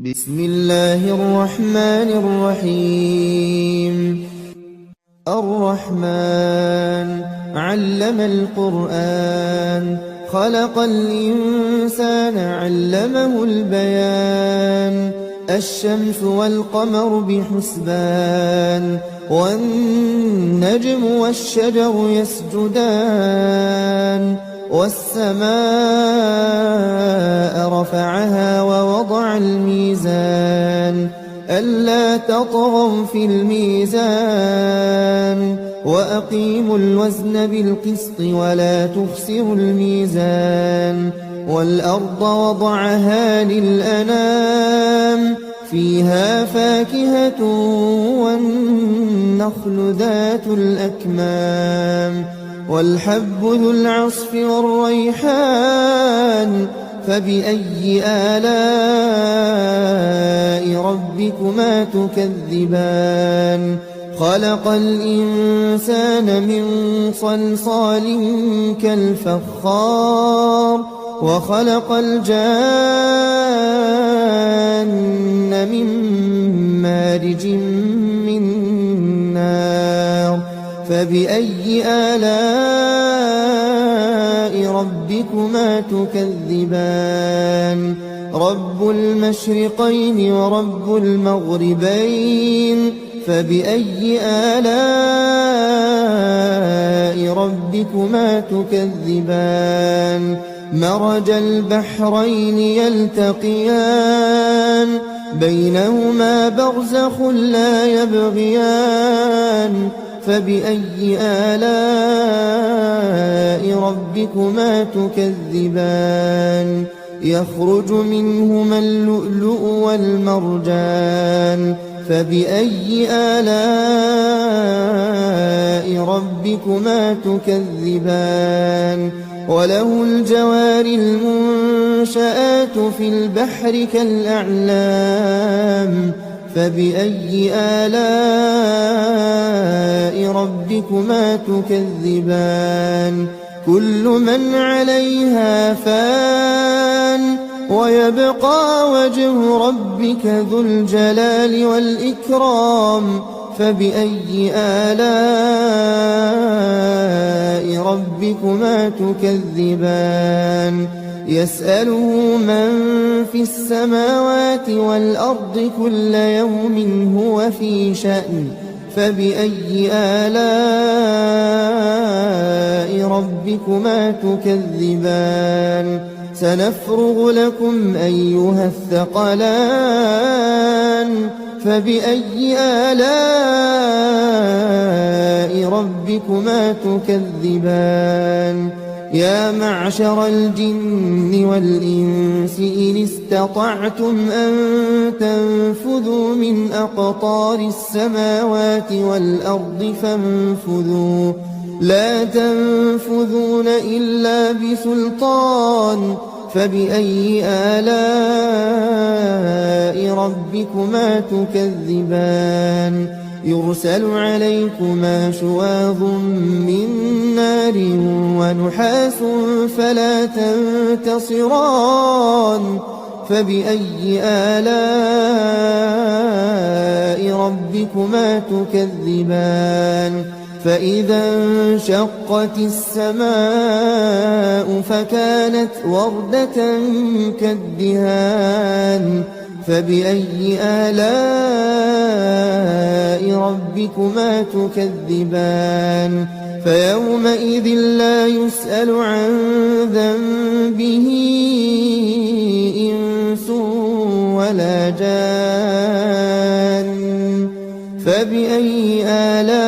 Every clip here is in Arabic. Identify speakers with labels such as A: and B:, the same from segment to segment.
A: بسم الله الرحمن الرحيم. الرحمن علم القرآن، خلق الإنسان علمه البيان. الشمس والقمر بحسبان، والنجم والشجر يسجدان. والسماء رفعها ووضع الميزان، ألا تطغوا في الميزان. وأقيموا الوزن بالقسط ولا تخسروا الميزان. والأرض وضعها للأنام، فيها فاكهة والنخل ذات الأكمام. والحب ذو العصف والريحان، فبأي آلاء ربكما تكذبان. خلق الإنسان من صلصال كالفخار، وخلق الجان من مارج من نار. فبأي آلاء ربكما تكذبان. رب المشرقين ورب المغربين، فبأي آلاء ربكما تكذبان. مرج البحرين يلتقيان، بينهما برزخ لا يبغيان. فبأي آلاء ربكما تكذبان. يخرج منهما اللؤلؤ والمرجان، فبأي آلاء ربكما تكذبان. وله الجوار المنشآت في البحر كالأعلام، فبأي آلاء ربكما تكذبان. كل من عليها فان، ويبقى وجه ربك ذو الجلال والإكرام. فبأي آلاء ربكما تكذبان. يسأله من في السماوات والأرض كل يوم هو في شأن. فبأي آلاء ربكما تكذبان. سنفرغ لكم أيها الثقلان، فبأي آلاء ربكما تكذبان. يا معشر الجن والإنس إن استطعتم أن تنفذوا من أقطار السماوات والأرض فانفذوا، لا تنفذون إلا بسلطان. فبأي آلاء ربكما تكذبان. يرسل عليكما شواظ من نار ونحاس فلا تنتصران. فبأي آلاء ربكما تكذبان. فإذا انشقت السماء فكانت وردة كالدهان. فبأي آلاء ربكما تكذبان. فيومئذ لا يسأل عن ذنبه إنس ولا جان. فبأي آلاء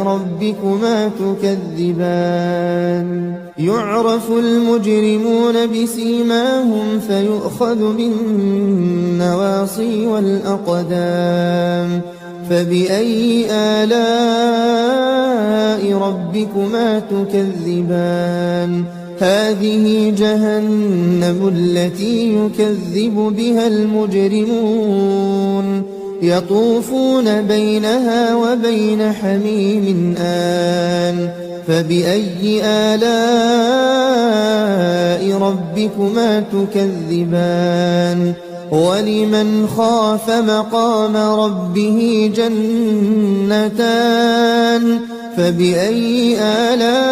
A: ربكما تكذبان. يعرف المجرمون بسيماهم فيؤخذ بالنواصي والأقدام. فبأي آلاء ربكما تكذبان. هذه جهنم التي يكذب بها المجرمون، يطوفون بينها وبين حميم آن. فبأي آلاء ربكما تكذبان ولمن خاف مقام ربه جنتان فبأي آلاء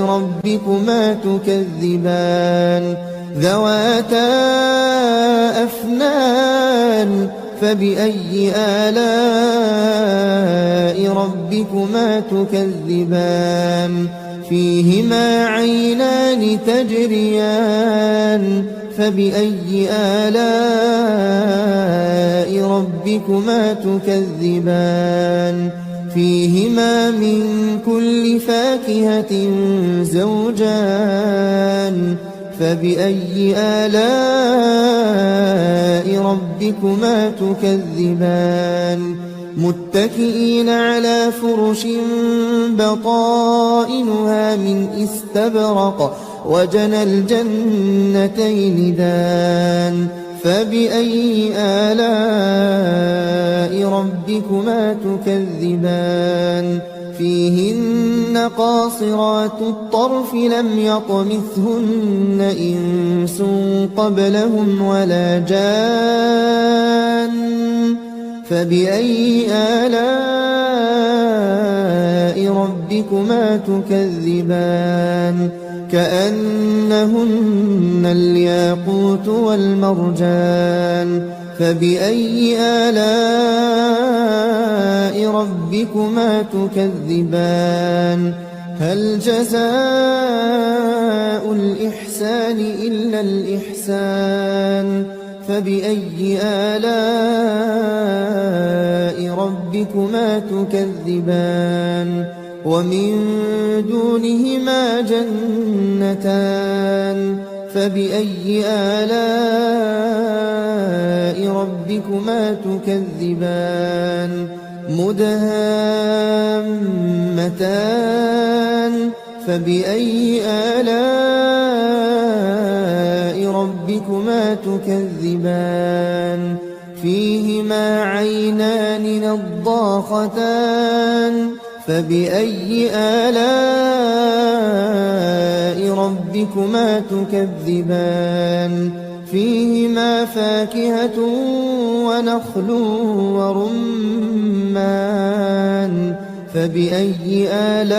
A: ربكما تكذبان ذواتا أفنان فبأي آلاء ربكما تكذبان فيهما عينان تجريان فبأي آلاء ربكما تكذبان فيهما من كل فاكهة زوجان فبأي آلاء ربكما تكذبان متكئين على فرش بطائنها من استبرق وجنى الجنتين دان فبأي آلاء ربكما تكذبان فيهن قاصرات الطرف لم يطمثهن إنس قبلهم ولا جان فبأي آلاء ربكما تكذبان كأنهن الياقوت والمرجان فبأي آلاء ربكما تكذبان هل جزاء الإحسان إلا الإحسان فبأي آلاء ربكما تكذبان ومن دونهما جنتان فبأي آلاء ربكما تكذبان مدهامتان فبأي آلاء ربكما تكذبان فيهما عينان نضاختان فبأي آلاء ربكما تكذبان فيهما فاكهة ونخل ورمان فبأي آلاء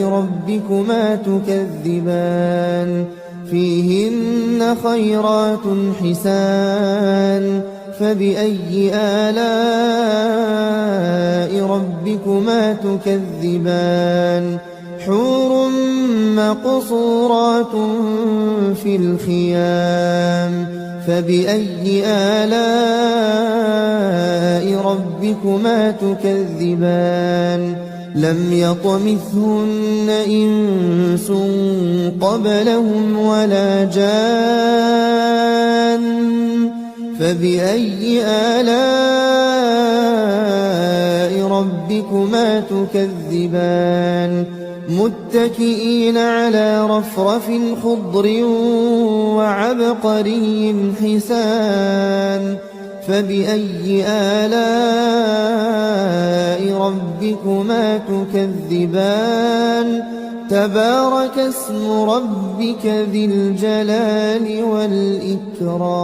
A: ربكما تكذبان فيهن خيرات حسان فبأي آلاء ربكما تكذبان حور مقصورات في الخيام فبأي آلاء ربكما تكذبان لم يطمثهن إنس قبلهم ولا جان فبأي آلاء ربكما تكذبان متكئين على رفرف خضر وعبقري حسان فبأي آلاء ربكما تكذبان تبارك اسم ربك ذي الجلال والإكرام